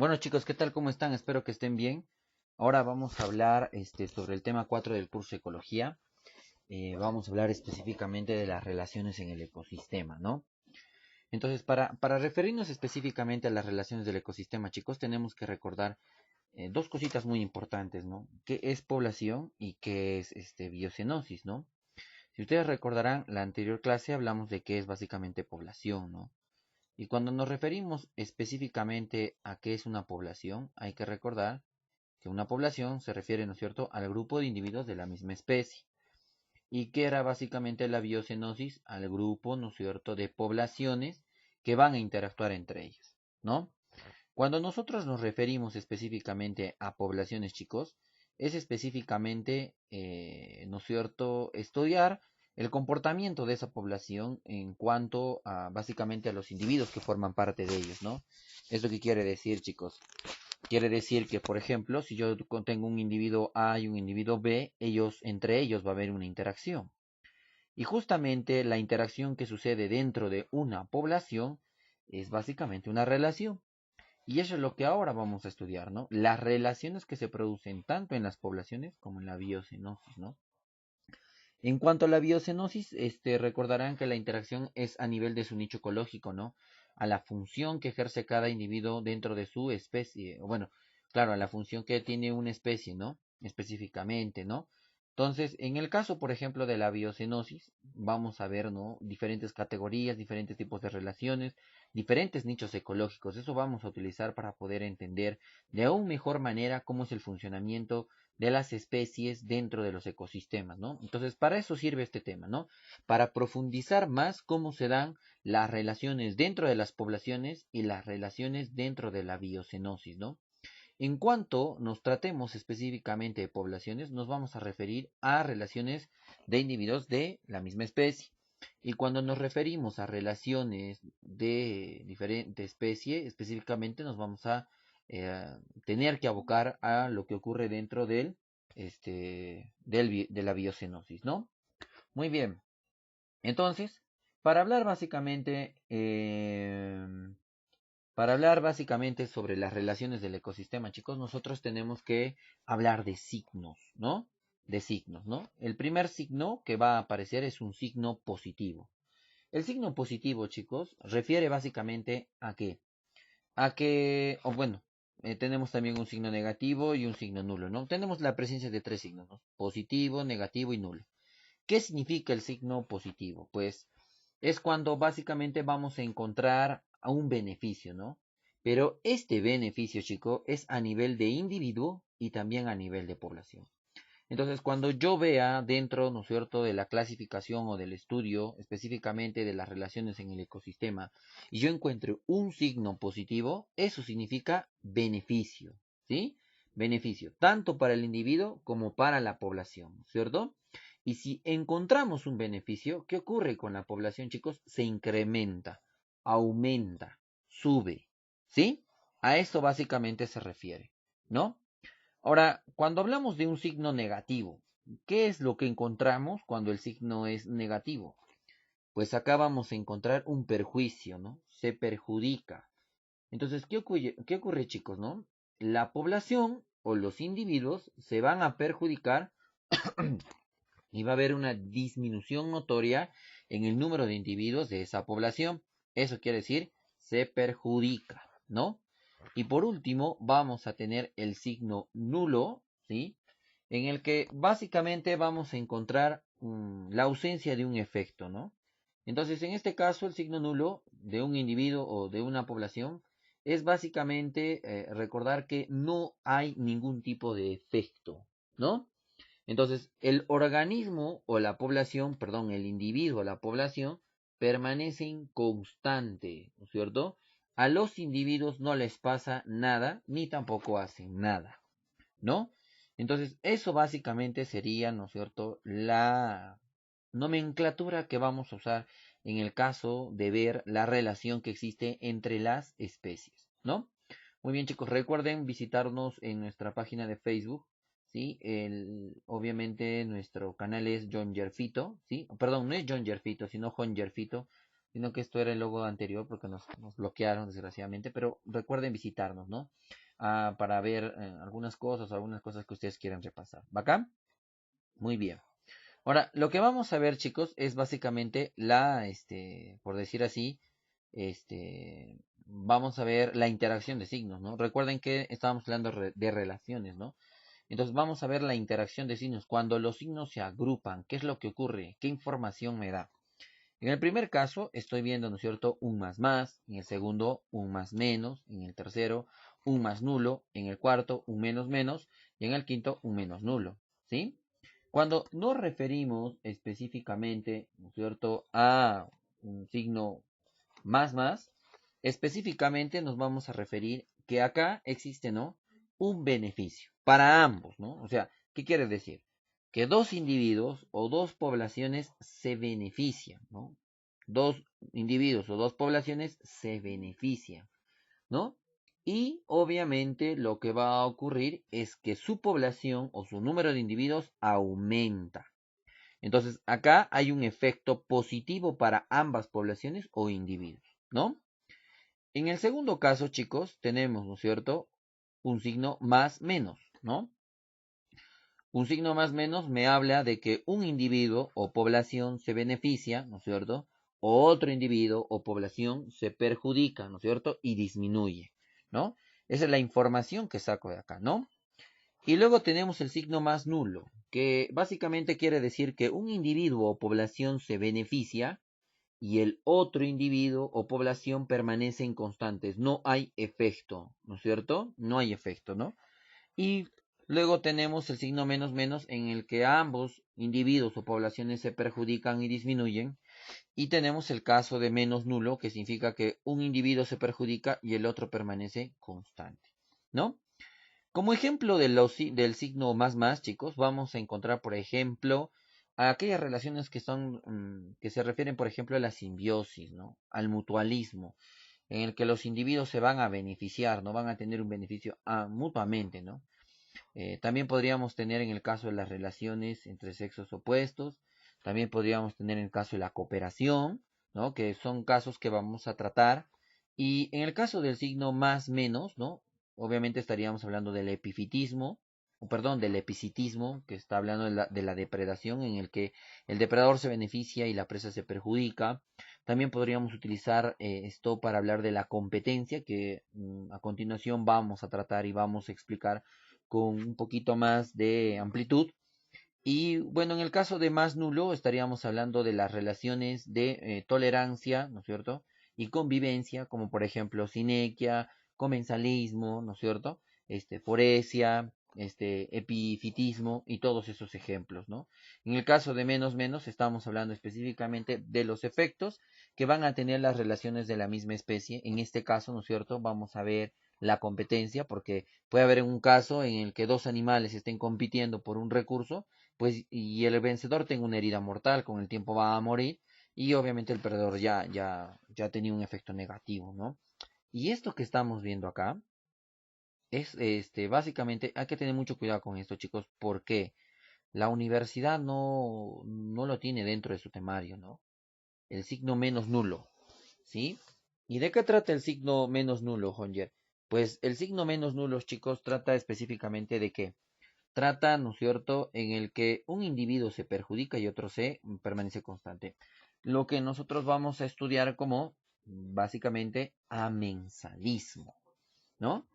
Bueno chicos, ¿qué tal? ¿Cómo están? Espero que estén bien. Ahora vamos a hablar sobre el tema 4 del curso de Ecología. Vamos a hablar específicamente de las relaciones en el ecosistema, ¿no? Entonces, para referirnos específicamente a las relaciones del ecosistema, chicos, tenemos que recordar dos cositas muy importantes, ¿no? ¿Qué es población y qué es biocenosis, ¿no? Si ustedes recordarán, la anterior clase hablamos de qué es básicamente población, ¿no? Y cuando nos referimos específicamente a qué es una población, hay que recordar que una población se refiere, ¿no es cierto?, al grupo de individuos de la misma especie. Y que era básicamente la biocenosis al grupo, ¿no es cierto?, de poblaciones que van a interactuar entre ellas, ¿no? Cuando nosotros nos referimos específicamente a poblaciones, chicos, es específicamente, ¿no es cierto?, estudiar el comportamiento de esa población en cuanto a básicamente a los individuos que forman parte de ellos, ¿no? ¿Eso qué quiere decir, chicos? Quiere decir que, por ejemplo, si yo tengo un individuo A y un individuo B, entre ellos va a haber una interacción. Y justamente la interacción que sucede dentro de una población es básicamente una relación. Y eso es lo que ahora vamos a estudiar, ¿no? Las relaciones que se producen tanto en las poblaciones como en la biocenosis, ¿no? En cuanto a la biocenosis, recordarán que la interacción es a nivel de su nicho ecológico, ¿no? A la función que ejerce cada individuo dentro de su especie, o bueno, claro, a la función que tiene una especie, ¿no? Específicamente, ¿no? Entonces, en el caso, por ejemplo, de la biocenosis, vamos a ver, ¿no? Diferentes categorías, diferentes tipos de relaciones, diferentes nichos ecológicos. Eso vamos a utilizar para poder entender de aún mejor manera cómo es el funcionamiento de las especies dentro de los ecosistemas, ¿no? Entonces, para eso sirve este tema, ¿no? Para profundizar más cómo se dan las relaciones dentro de las poblaciones y las relaciones dentro de la biocenosis, ¿no? En cuanto nos tratemos específicamente de poblaciones, nos vamos a referir a relaciones de individuos de la misma especie. Y cuando nos referimos a relaciones de diferente especie, específicamente nos vamos a eh, tener que abocar a lo que ocurre dentro de la biocenosis, ¿no? Muy bien. Entonces, para hablar básicamente, sobre las relaciones del ecosistema, chicos, nosotros tenemos que hablar de signos, ¿no? De signos, ¿no? El primer signo que va a aparecer es un signo positivo. El signo positivo, chicos, refiere básicamente a qué? O bueno, tenemos también un signo negativo y un signo nulo, ¿no? Tenemos la presencia de tres signos, ¿no? Positivo, negativo y nulo. ¿Qué significa el signo positivo? Pues es cuando básicamente vamos a encontrar a un beneficio, ¿no? Pero este beneficio, chico, es a nivel de individuo y también a nivel de población. Entonces, cuando yo vea dentro, ¿no es cierto?, de la clasificación o del estudio específicamente de las relaciones en el ecosistema, y yo encuentre un signo positivo, eso significa beneficio, ¿sí? Beneficio, tanto para el individuo como para la población, ¿cierto? Y si encontramos un beneficio, ¿qué ocurre con la población, chicos? Se incrementa, aumenta, sube, ¿sí? A esto básicamente se refiere, ¿no? Ahora, cuando hablamos de un signo negativo, ¿qué es lo que encontramos cuando el signo es negativo? Pues acá vamos a encontrar un perjuicio, ¿no? Se perjudica. Entonces, qué ocurre, chicos, no? La población o los individuos se van a perjudicar y va a haber una disminución notoria en el número de individuos de esa población. Eso quiere decir, se perjudica, ¿no? Y por último, vamos a tener el signo nulo, ¿sí? En el que básicamente vamos a encontrar la ausencia de un efecto, ¿no? Entonces, en este caso, el signo nulo de un individuo o de una población es básicamente recordar que no hay ningún tipo de efecto, ¿no? Entonces, el organismo o la población, perdón, el individuo o la población permanecen constante, ¿no es cierto? A los individuos no les pasa nada, ni tampoco hacen nada, ¿no? Entonces, eso básicamente sería, ¿no es cierto?, la nomenclatura que vamos a usar en el caso de ver la relación que existe entre las especies, ¿no? Muy bien, chicos, recuerden visitarnos en nuestra página de Facebook, ¿sí? Obviamente nuestro canal es John Yerfito, ¿sí? Perdón, no es John Yerfito, sino Juan Yerfito. sino que esto era el logo anterior porque nos bloquearon desgraciadamente, pero recuerden visitarnos, ¿no? Para ver algunas cosas que ustedes quieran repasar. ¿Bacán? Muy bien. Ahora, lo que vamos a ver, chicos, es básicamente por decir así, vamos a ver la interacción de signos, ¿no? Recuerden que estábamos hablando de relaciones, ¿no? Entonces vamos a ver la interacción de signos. Cuando los signos se agrupan, ¿qué es lo que ocurre? ¿Qué información me da? En el primer caso estoy viendo, ¿no es cierto?, un más, en el segundo un más menos, en el tercero un más nulo, en el cuarto un menos menos y en el quinto un menos nulo, ¿sí? Cuando nos referimos específicamente, ¿no es cierto?, a un signo más, específicamente nos vamos a referir que acá existe, ¿no?, un beneficio para ambos, ¿no? O sea, ¿qué quiere decir? Que dos individuos o dos poblaciones se benefician, ¿no? Dos individuos o dos poblaciones se benefician, ¿no? Y obviamente lo que va a ocurrir es que su población o su número de individuos aumenta. Entonces, acá hay un efecto positivo para ambas poblaciones o individuos, ¿no? En el segundo caso, chicos, tenemos, ¿no es cierto?, un signo más menos, ¿no? Un signo más menos me habla de que un individuo o población se beneficia, ¿no es cierto? O otro individuo o población se perjudica, ¿no es cierto? Y disminuye, ¿no? Esa es la información que saco de acá, ¿no? Y luego tenemos el signo más nulo, que básicamente quiere decir que un individuo o población se beneficia y el otro individuo o población permanecen constantes. No hay efecto, ¿no es cierto? No hay efecto, ¿no? Y luego tenemos el signo menos menos en el que ambos individuos o poblaciones se perjudican y disminuyen. Y tenemos el caso de menos nulo, que significa que un individuo se perjudica y el otro permanece constante, ¿no? Como ejemplo del signo más, chicos, vamos a encontrar, por ejemplo, aquellas relaciones que se refieren, por ejemplo, a la simbiosis, ¿no? Al mutualismo, en el que los individuos se van a beneficiar, ¿no? Van a tener un beneficio mutuamente, ¿no? También podríamos tener en el caso de las relaciones entre sexos opuestos, también podríamos tener en el caso de la cooperación, ¿no? Que son casos que vamos a tratar. Y en el caso del signo más menos, ¿no? Obviamente estaríamos hablando del epifitismo, o perdón, del epicitismo, que está hablando de la depredación, en el que el depredador se beneficia y la presa se perjudica. También podríamos utilizar esto para hablar de la competencia, que a continuación vamos a tratar y vamos a explicar con un poquito más de amplitud. Y bueno, en el caso de más nulo estaríamos hablando de las relaciones de tolerancia, ¿no es cierto? Y convivencia, como por ejemplo sinequia, comensalismo, ¿no es cierto? Foresia, epifitismo y todos esos ejemplos, ¿no? En el caso de menos menos estamos hablando específicamente de los efectos que van a tener las relaciones de la misma especie. En este caso, ¿no es cierto? Vamos a ver la competencia, porque puede haber un caso en el que dos animales estén compitiendo por un recurso, pues, y el vencedor tenga una herida mortal, con el tiempo va a morir, y obviamente el perdedor ya tenía un efecto negativo, ¿no? Y esto que estamos viendo acá es, básicamente, hay que tener mucho cuidado con esto, chicos, porque la universidad no lo tiene dentro de su temario, ¿no? El signo menos nulo, ¿sí? ¿Y de qué trata el signo menos nulo, Jonger? Pues el signo menos nulo, chicos, trata específicamente de qué. Trata, ¿no es cierto?, en el que un individuo se perjudica y otro se permanece constante. Lo que nosotros vamos a estudiar como básicamente amensalismo, ¿no?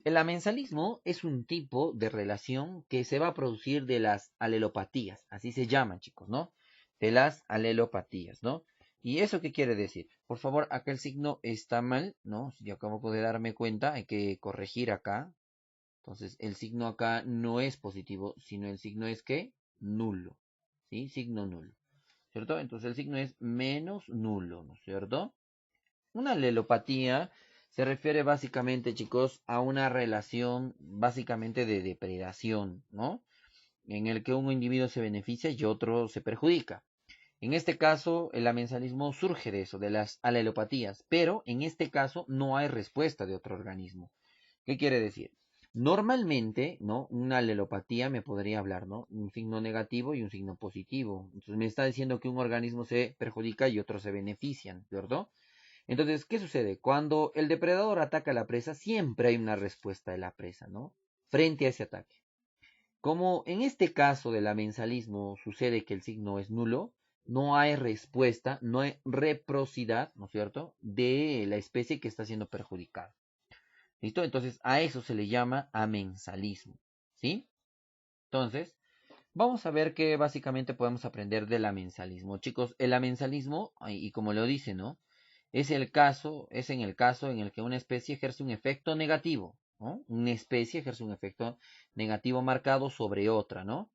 El amensalismo es un tipo de relación que se va a producir de las alelopatías, así se llaman, chicos, ¿no? De las alelopatías, ¿no? ¿Y eso qué quiere decir? Por favor, acá el signo está mal, ¿no? Si acabo de darme cuenta, hay que corregir acá. Entonces, el signo acá no es positivo, sino el signo es ¿qué? Nulo, ¿sí? Signo nulo, ¿cierto? Entonces, el signo es menos nulo, ¿no es cierto? Una alelopatía se refiere básicamente, chicos, a una relación básicamente de depredación, ¿no? En el que un individuo se beneficia y otro se perjudica. En este caso, el amensalismo surge de eso, de las alelopatías, pero en este caso no hay respuesta de otro organismo. ¿Qué quiere decir? Normalmente, ¿no? Una alelopatía me podría hablar, ¿no? Un signo negativo y un signo positivo. Entonces me está diciendo que un organismo se perjudica y otros se benefician, ¿cierto? Entonces, ¿qué sucede? Cuando el depredador ataca a la presa, siempre hay una respuesta de la presa, ¿no? Frente a ese ataque. Como en este caso del amensalismo sucede que el signo es nulo, no hay respuesta, no hay reciprocidad, ¿no es cierto?, de la especie que está siendo perjudicada. ¿Listo? Entonces, a eso se le llama amensalismo, ¿sí? Entonces, vamos a ver qué básicamente podemos aprender del amensalismo. Chicos, el amensalismo, y como lo dice, ¿no? Es en el caso en el que una especie ejerce un efecto negativo, ¿no? Una especie ejerce un efecto negativo marcado sobre otra, ¿no?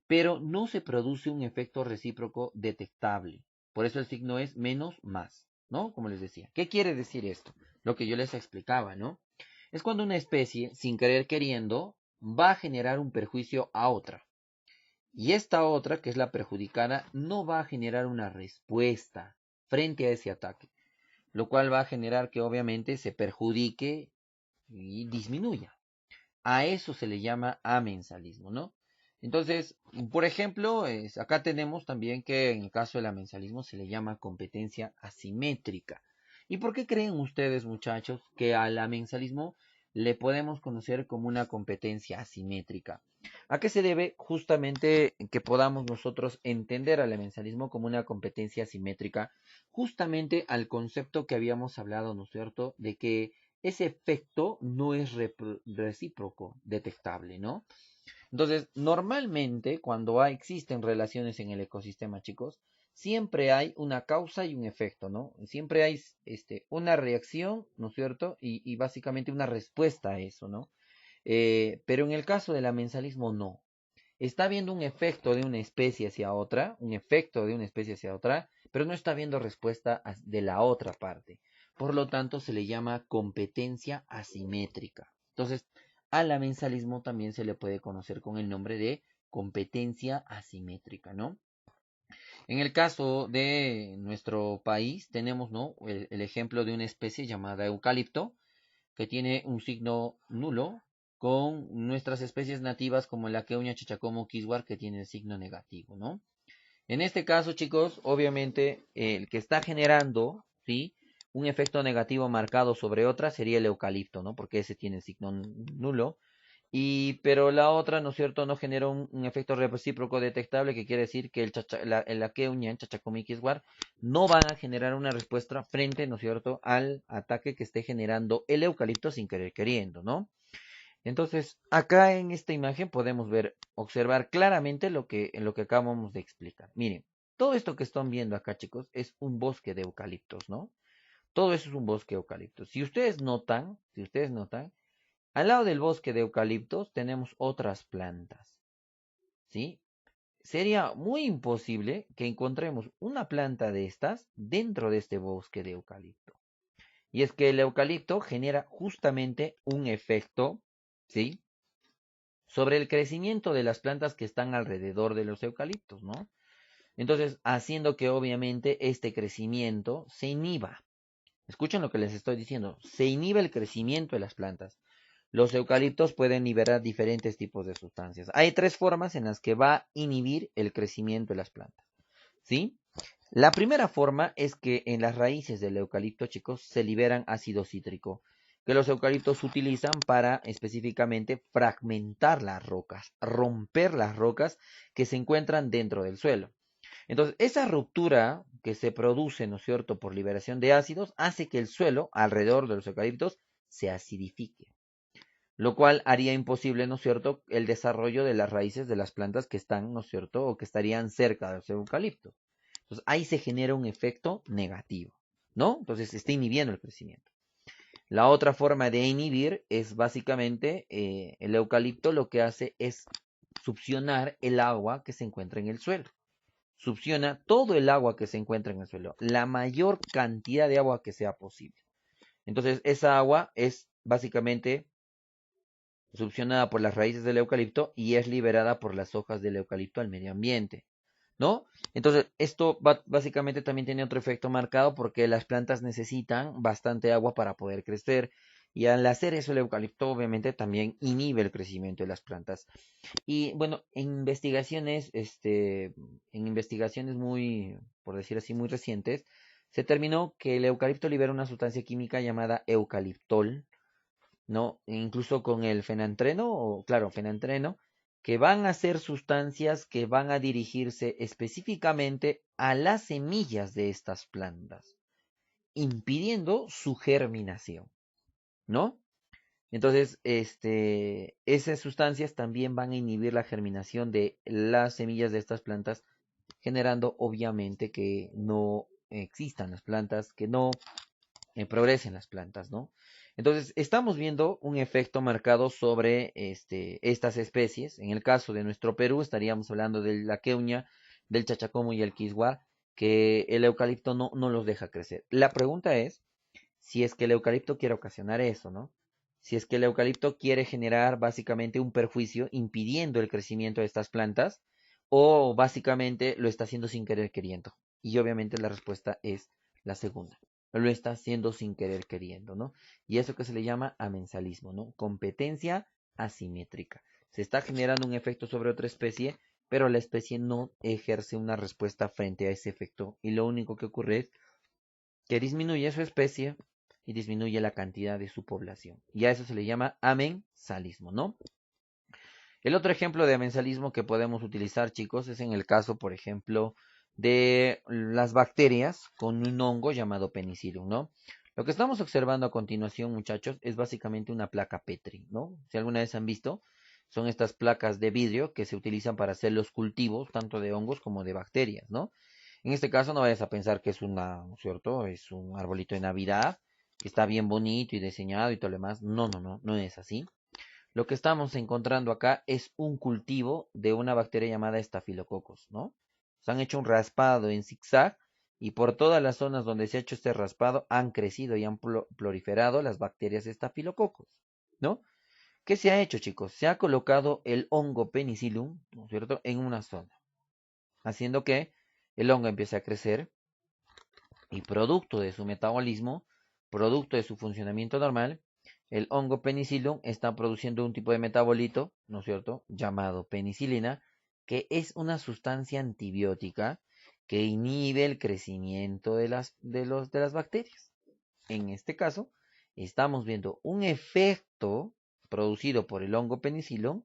Pero no se produce un efecto recíproco detectable. Por eso el signo es menos más, ¿no? Como les decía. ¿Qué quiere decir esto? Lo que yo les explicaba, ¿no? Es cuando una especie, sin querer queriendo, va a generar un perjuicio a otra. Y esta otra, que es la perjudicada, no va a generar una respuesta frente a ese ataque, lo cual va a generar que obviamente se perjudique y disminuya. A eso se le llama amensalismo, ¿no? Entonces, por ejemplo, acá tenemos también que en el caso del amensalismo se le llama competencia asimétrica. ¿Y por qué creen ustedes, muchachos, que al amensalismo le podemos conocer como una competencia asimétrica? ¿A qué se debe justamente que podamos nosotros entender al amensalismo como una competencia asimétrica? Justamente al concepto que habíamos hablado, ¿no es cierto?, de que ese efecto no es recíproco detectable, ¿no? Entonces, normalmente cuando existen relaciones en el ecosistema, chicos, siempre hay una causa y un efecto, ¿no? Siempre hay una reacción, ¿no es cierto? Y básicamente una respuesta a eso, ¿no? Pero en el caso del amensalismo, no. Está habiendo un efecto de una especie hacia otra, un efecto de una especie hacia otra, pero no está habiendo respuesta de la otra parte. Por lo tanto, se le llama competencia asimétrica. Entonces, al amensalismo también se le puede conocer con el nombre de competencia asimétrica, ¿no? En el caso de nuestro país, tenemos, ¿no?, el ejemplo de una especie llamada eucalipto, que tiene un signo nulo, con nuestras especies nativas como la queuña, chachacomo, kiswar, que tiene el signo negativo, ¿no? En este caso, chicos, obviamente el que está generando, ¿sí?, un efecto negativo marcado sobre otra sería el eucalipto, ¿no? Porque ese tiene el signo nulo. Pero la otra, ¿no es cierto?, no genera un efecto recíproco detectable, que quiere decir que la queuña, el chachacomiquisguar, no van a generar una respuesta frente, ¿no es cierto?, al ataque que esté generando el eucalipto sin querer queriendo, ¿no? Entonces, acá en esta imagen podemos observar claramente lo que acabamos de explicar. Miren, todo esto que están viendo acá, chicos, es un bosque de eucaliptos, ¿no? Todo eso es un bosque de eucaliptos. Si ustedes notan, al lado del bosque de eucaliptos tenemos otras plantas, ¿sí? Sería muy imposible que encontremos una planta de estas dentro de este bosque de eucalipto. Y es que el eucalipto genera justamente un efecto, ¿sí?, sobre el crecimiento de las plantas que están alrededor de los eucaliptos, ¿no? Entonces, haciendo que obviamente este crecimiento se inhiba. Escuchen lo que les estoy diciendo, se inhibe el crecimiento de las plantas. Los eucaliptos pueden liberar diferentes tipos de sustancias. Hay tres formas en las que va a inhibir el crecimiento de las plantas, ¿sí? La primera forma es que en las raíces del eucalipto, chicos, se liberan ácido cítrico, que los eucaliptos utilizan para específicamente fragmentar las rocas, romper las rocas que se encuentran dentro del suelo. Entonces, esa ruptura que se produce, ¿no es cierto?, por liberación de ácidos, hace que el suelo alrededor de los eucaliptos se acidifique, lo cual haría imposible, ¿no es cierto?, el desarrollo de las raíces de las plantas que están, ¿no es cierto?, o que estarían cerca de los eucaliptos. Entonces, ahí se genera un efecto negativo, ¿no? Entonces, está inhibiendo el crecimiento. La otra forma de inhibir es básicamente el eucalipto lo que hace es succionar el agua que se encuentra en el suelo. Succiona todo el agua que se encuentra en el suelo, la mayor cantidad de agua que sea posible. Entonces, esa agua es básicamente succionada por las raíces del eucalipto y es liberada por las hojas del eucalipto al medio ambiente, ¿no? Entonces, esto básicamente también tiene otro efecto marcado porque las plantas necesitan bastante agua para poder crecer Y al hacer eso, el eucalipto obviamente también inhibe el crecimiento de las plantas. Y bueno, en investigaciones muy, por decir así, muy recientes, se determinó que el eucalipto libera una sustancia química llamada eucaliptol, ¿no? E incluso con el fenantreno, o claro, fenantreno, que van a ser sustancias que van a dirigirse específicamente a las semillas de estas plantas, impidiendo su germinación, ¿no? Entonces, esas sustancias también van a inhibir la germinación de las semillas de estas plantas, generando obviamente que no existan las plantas, que no progresen las plantas, ¿no? Entonces, estamos viendo un efecto marcado sobre estas especies. En el caso de nuestro Perú, estaríamos hablando de la queuña, del chachacomo y el quisguá, que el eucalipto no los deja crecer. La pregunta es si es que el eucalipto quiere ocasionar eso, ¿no? Si es que el eucalipto quiere generar básicamente un perjuicio impidiendo el crecimiento de estas plantas, o básicamente lo está haciendo sin querer queriendo. Y obviamente la respuesta es la segunda. Lo está haciendo sin querer queriendo, ¿no? Y eso que se le llama amensalismo, ¿no? Competencia asimétrica. Se está generando un efecto sobre otra especie, pero la especie no ejerce una respuesta frente a ese efecto. Y lo único que ocurre es que disminuye su especie y disminuye la cantidad de su población. Y a eso se le llama amensalismo, ¿no? El otro ejemplo de amensalismo que podemos utilizar, chicos, es en el caso, por ejemplo, de las bacterias con un hongo llamado penicillium, ¿no? Lo que estamos observando a continuación, muchachos, es básicamente una placa Petri, ¿no? Si alguna vez han visto, son estas placas de vidrio que se utilizan para hacer los cultivos, tanto de hongos como de bacterias, ¿no? En este caso no vayas a pensar que es una, ¿no es cierto? Es un arbolito de Navidad que está bien bonito y diseñado y todo lo demás. No es así. Lo que estamos encontrando acá es un cultivo de una bacteria llamada Staphylococcus, ¿no? Se han hecho un raspado en zigzag y por todas las zonas donde se ha hecho este raspado han crecido y han proliferado las bacterias Staphylococcus, ¿no? ¿Qué se ha hecho, chicos? Se ha colocado el hongo penicillium, ¿no es cierto?, en una zona, haciendo que el hongo empiece a crecer y producto de su metabolismo, producto de su funcionamiento normal, el hongo penicillium está produciendo un tipo de metabolito, ¿no es cierto?, llamado penicilina, que es una sustancia antibiótica que inhibe el crecimiento de las bacterias. En este caso, estamos viendo un efecto producido por el hongo penicillium,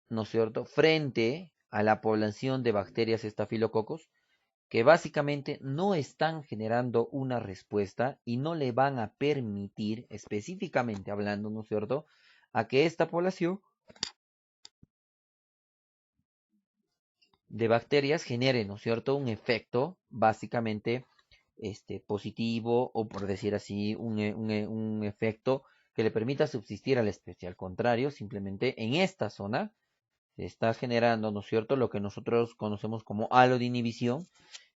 ¿no es cierto?, frente a la población de bacterias estafilococos, que básicamente no están generando una respuesta y no le van a permitir, específicamente hablando, ¿no es cierto?, a que esta población de bacterias genere, ¿no es cierto?, un efecto básicamente positivo o por decir así, un efecto que le permita subsistir a la especie. Al contrario, simplemente en esta zona se está generando, ¿no es cierto?, lo que nosotros conocemos como halo de inhibición,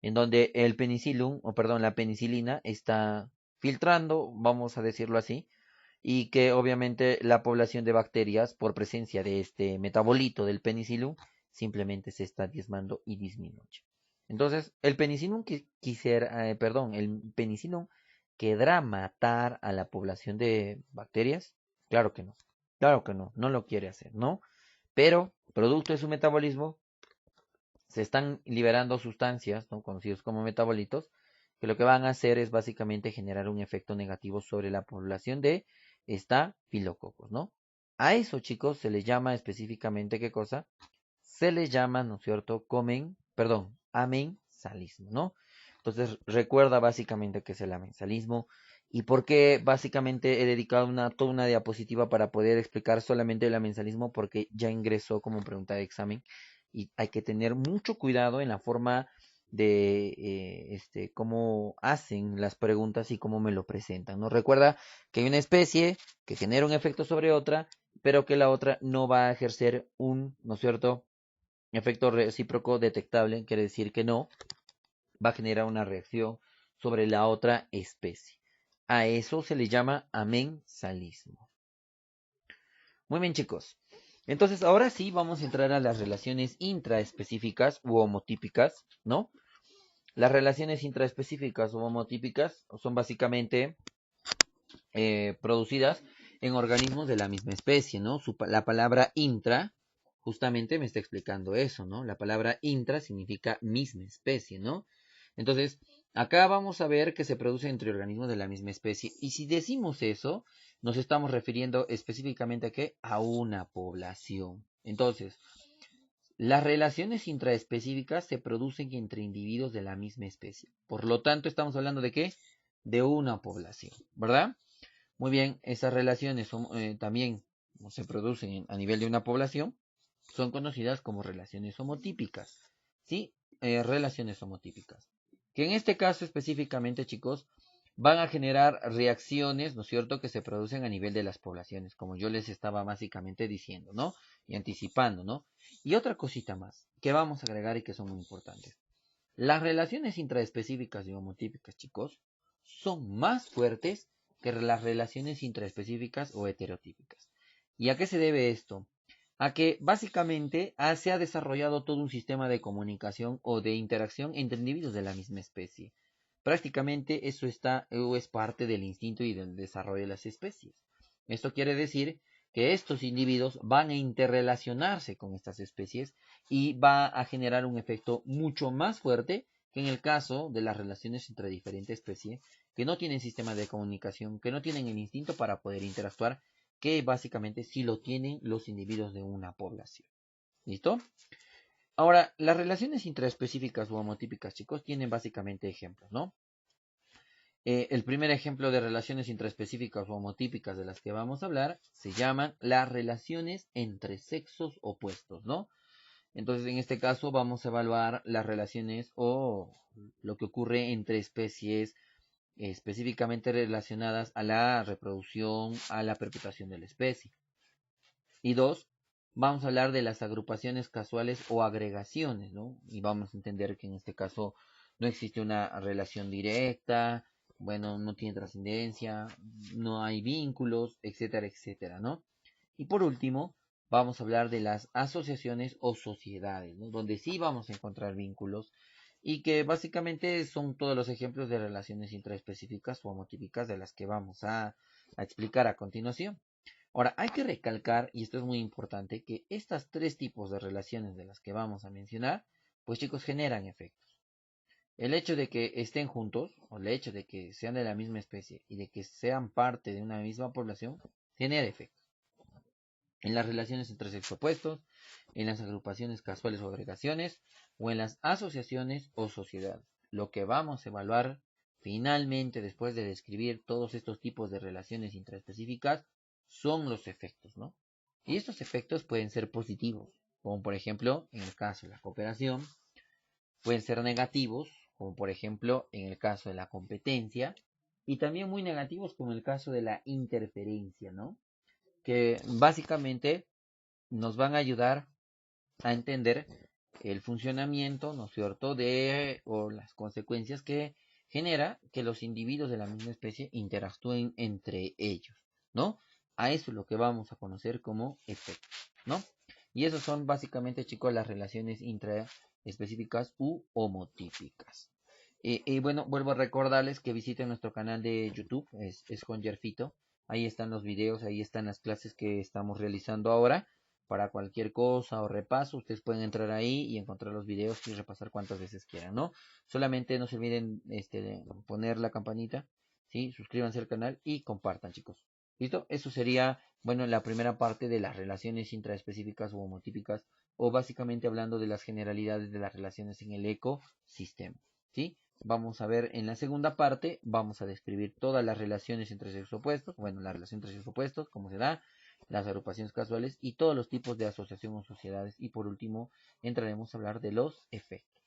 en donde el penicillium, o perdón, la penicilina está filtrando, vamos a decirlo así, y que obviamente la población de bacterias, por presencia de este metabolito del penicillium, simplemente se está diezmando y disminuye. Entonces, el penicillium el penicillium querrá matar a la población de bacterias, claro que no lo quiere hacer, ¿no? Pero, producto de su metabolismo, se están liberando sustancias, ¿no?, conocidos como metabolitos, que lo que van a hacer es básicamente generar un efecto negativo sobre la población de estafilococos, ¿no? A eso, chicos, se le llama específicamente, ¿qué cosa? Se le llama, ¿no es cierto?, amensalismo, ¿no? Entonces, recuerda básicamente qué es el amensalismo y por qué básicamente he dedicado toda una diapositiva para poder explicar solamente el amensalismo, porque ya ingresó como pregunta de examen y hay que tener mucho cuidado en la forma de cómo hacen las preguntas y cómo me lo presentan, ¿no? Recuerda que hay una especie que genera un efecto sobre otra, pero que la otra no va a ejercer un, ¿no es cierto?, efecto recíproco detectable, quiere decir que no va a generar una reacción sobre la otra especie. A eso se le llama amensalismo. Muy bien, chicos. Entonces, ahora sí vamos a entrar a las relaciones intraespecíficas u homotípicas, ¿no? Las relaciones intraespecíficas o homotípicas son básicamente producidas en organismos de la misma especie, ¿no? La palabra intra justamente me está explicando eso, ¿no? La palabra intra significa misma especie, ¿no? Entonces, acá vamos a ver que se produce entre organismos de la misma especie. Y si decimos eso, nos estamos refiriendo específicamente a qué? A una población. Entonces, las relaciones intraespecíficas se producen entre individuos de la misma especie. Por lo tanto, estamos hablando de qué? De una población, ¿verdad? Muy bien, esas relaciones también se producen a nivel de una población, son conocidas como relaciones homotípicas, ¿sí? Relaciones homotípicas. Que en este caso específicamente, chicos, van a generar reacciones, ¿no es cierto?, que se producen a nivel de las poblaciones, como yo les estaba básicamente diciendo, ¿no? Y anticipando, ¿no? Y otra cosita más que vamos a agregar y que son muy importantes. Las relaciones intraespecíficas y homotípicas, chicos, son más fuertes que las relaciones intraespecíficas o heterotípicas. ¿Y a qué se debe esto? A que básicamente se ha desarrollado todo un sistema de comunicación o de interacción entre individuos de la misma especie. Prácticamente eso está o es parte del instinto y del desarrollo de las especies. Esto quiere decir que estos individuos van a interrelacionarse con estas especies y va a generar un efecto mucho más fuerte que en el caso de las relaciones entre diferentes especies que no tienen sistema de comunicación, que no tienen el instinto para poder interactuar, que básicamente sí lo tienen los individuos de una población. ¿Listo? Ahora, las relaciones intraespecíficas o homotípicas, chicos, tienen básicamente ejemplos, ¿no? El primer ejemplo de relaciones intraespecíficas o homotípicas de las que vamos a hablar se llaman las relaciones entre sexos opuestos, ¿no? Entonces, en este caso vamos a evaluar las relaciones o lo que ocurre entre especies específicamente relacionadas a la reproducción, a la perpetuación de la especie. Y dos, vamos a hablar de las agrupaciones casuales o agregaciones, ¿no? Y vamos a entender que en este caso no existe una relación directa, bueno, no tiene trascendencia, no hay vínculos, etcétera, etcétera, ¿no? Y por último, vamos a hablar de las asociaciones o sociedades, ¿no? Donde sí vamos a encontrar vínculos y que básicamente son todos los ejemplos de relaciones intraespecíficas o homotípicas de las que vamos a explicar a continuación. Ahora, hay que recalcar, y esto es muy importante, que estas tres tipos de relaciones de las que vamos a mencionar, pues chicos, generan efectos. El hecho de que estén juntos, o el hecho de que sean de la misma especie y de que sean parte de una misma población, genera efectos. En las relaciones entre sexo opuestos, en las agrupaciones casuales o agregaciones, o en las asociaciones o sociedades. Lo que vamos a evaluar finalmente, después de describir todos estos tipos de relaciones intraespecíficas, son los efectos, ¿no? Y estos efectos pueden ser positivos, como por ejemplo en el caso de la cooperación, pueden ser negativos, como por ejemplo en el caso de la competencia, y también muy negativos como en el caso de la interferencia, ¿no? Que básicamente nos van a ayudar a entender el funcionamiento, ¿no es cierto?, o las consecuencias que genera que los individuos de la misma especie interactúen entre ellos, ¿no? A eso es lo que vamos a conocer como efectos, ¿no? Y esos son básicamente, chicos, las relaciones intraespecíficas u homotípicas. Y bueno, vuelvo a recordarles que visiten nuestro canal de YouTube, es con Yerfito. Ahí están los videos, ahí están las clases que estamos realizando ahora. Para cualquier cosa o repaso, ustedes pueden entrar ahí y encontrar los videos y repasar cuantas veces quieran, ¿no? Solamente no se olviden de poner la campanita, ¿sí? Suscríbanse al canal y compartan, chicos. ¿Listo? Eso sería, bueno, la primera parte de las relaciones intraespecíficas o homotípicas, o básicamente hablando de las generalidades de las relaciones en el ecosistema, ¿sí? Vamos a ver en la segunda parte, vamos a describir todas las relaciones entre sexos opuestos, bueno, la relación entre sexos opuestos, cómo se da, las agrupaciones casuales y todos los tipos de asociación o sociedades. Y por último, entraremos a hablar de los efectos.